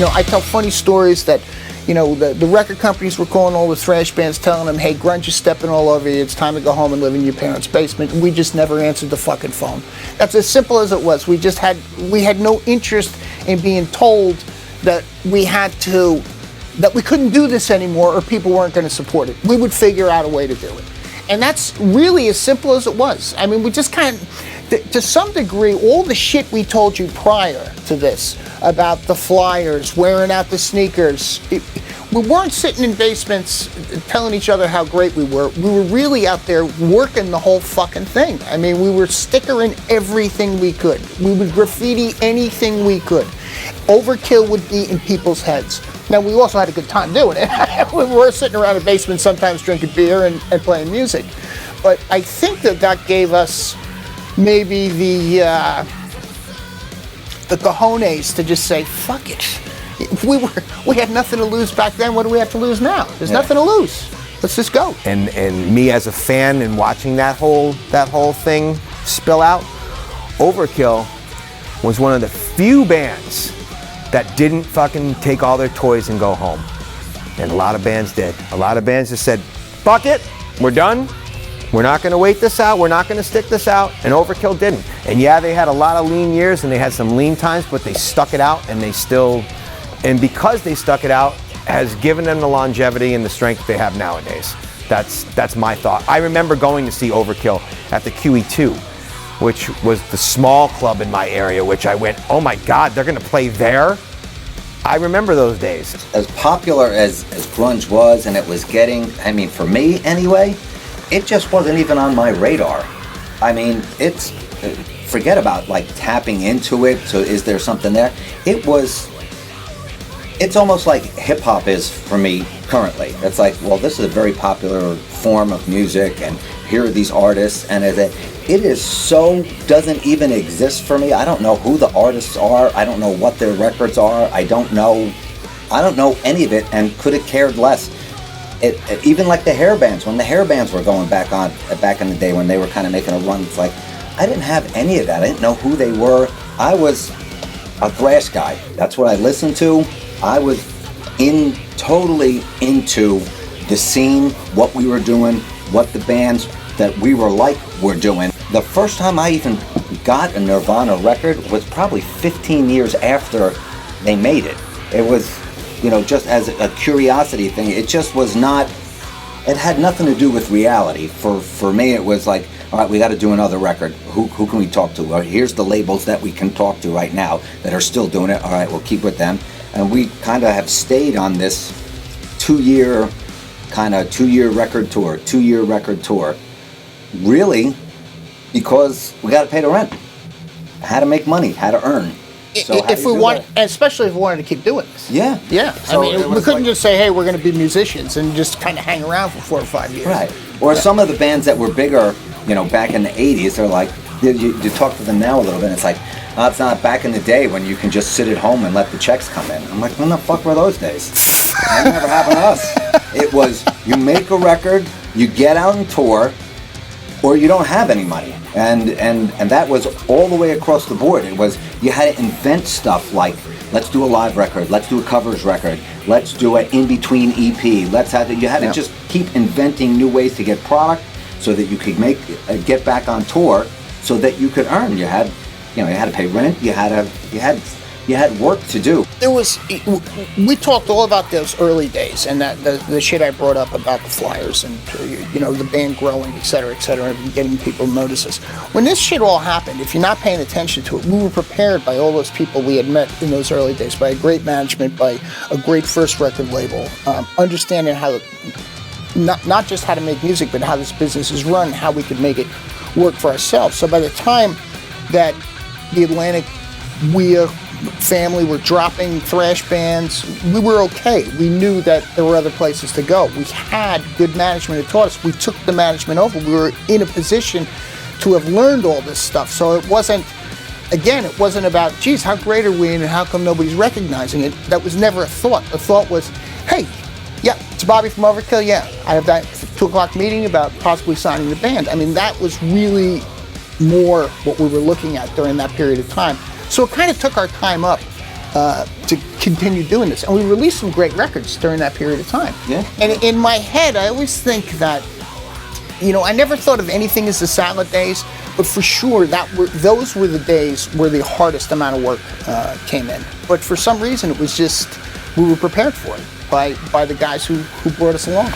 I tell funny stories that, the record companies were calling all the thrash bands telling them, hey, grunge is stepping all over you, it's time to go home and live in your parents' basement, and we just never answered the fucking phone. That's as simple as it was. We had no interest in being told that we couldn't do this anymore or people weren't going to support it. We would figure out a way to do it. And that's really as simple as it was. I mean, we just to some degree, all the shit we told you prior to this about the flyers, wearing out the sneakers, we weren't sitting in basements telling each other how great we were. We were really out there working the whole fucking thing. I mean, we were stickering everything we could. We would graffiti anything we could. Overkill would be in people's heads. Now, we also had a good time doing it. We were sitting around a basement sometimes drinking beer and playing music. But I think that gave us maybe the cojones to just say, fuck it. We had nothing to lose back then. What do we have to lose now? There's nothing to lose. Let's just go. And me as a fan and watching that whole thing spill out, Overkill was one of the few bands that didn't fucking take all their toys and go home. And a lot of bands did. A lot of bands just said, fuck it, we're done. We're not going to wait this out. We're not going to stick this out. And Overkill didn't. And yeah, they had a lot of lean years and they had some lean times, but they stuck it out and and because they stuck it out, has given them the longevity and the strength they have nowadays. That's my thought. I remember going to see Overkill at the QE2, which was the small club in my area, which I went, oh my God, they're going to play there? I remember those days. As popular as grunge was, and it was getting, for me anyway, it just wasn't even on my radar. I mean, forget about like tapping into it, so is there something there? It's almost like hip hop is for me currently. It's like, well, this is a very popular form of music, and here are these artists, and doesn't even exist for me. I don't know who the artists are. I don't know what their records are. I don't know any of it, and could have cared less. Even like the hair bands, when the hair bands were going back in the day when they were kind of making a run, it's like, I didn't have any of that. I didn't know who they were. I was a thrash guy. That's what I listened to. I was totally into the scene, what we were doing, what the bands that we were like were doing. The first time I even got a Nirvana record was probably 15 years after they made it. It was, just as a curiosity thing. It just was not, it had nothing to do with reality. For me, it was like, all right, we got to do another record. Who can we talk to? Well, here's the labels that we can talk to right now that are still doing it. All right, we'll keep with them. And we kind of have stayed on this 2-year record tour. Really, because we got to pay the rent. How to make money, how to earn. So especially if we wanted to keep doing this. Yeah. Yeah. So we couldn't just say, hey, we're going to be musicians and just kind of hang around for 4 or 5 years. Right. Or some of the bands that were bigger, back in the 80s, they're like, you talk to them now a little bit, and it's like, oh, it's not back in the day when you can just sit at home and let the checks come in. I'm like, when the fuck were those days? That never happened to us. It was, you make a record, you get out and tour, or you don't have any money. And that was all the way across the board. It was, you had to invent stuff like, let's do a live record, let's do a covers record, let's do an in-between EP, you had to just keep inventing new ways to get product so that you could get back on tour so that you could earn. You had to pay rent, you had work to do. We talked all about those early days and that the shit I brought up about the flyers and the band growing, et cetera, and getting people to notice us. When this shit all happened, if you're not paying attention to it, we were prepared by all those people we had met in those early days, by a great management, by a great first record label, understanding how not just how to make music, but how this business is run, how we could make it work for ourselves. So by the time that the Atlantic family were dropping thrash bands, we were okay. We knew that there were other places to go. We had good management that taught us. We took the management over. We were in a position to have learned all this stuff. So it wasn't about, geez, how great are we and how come nobody's recognizing it? That was never a thought. The thought was, hey, yeah, it's Bobby from Overkill. Yeah, I have that 2 o'clock meeting about possibly signing the band. I mean, that was really more what we were looking at during that period of time. So it kind of took our time up to continue doing this. And we released some great records during that period of time. Yeah. And in my head, I always think that, you know, I never thought of anything as the salad days, but for sure those were the days where the hardest amount of work came in. But for some reason, it was just, we were prepared for it by the guys who brought us along.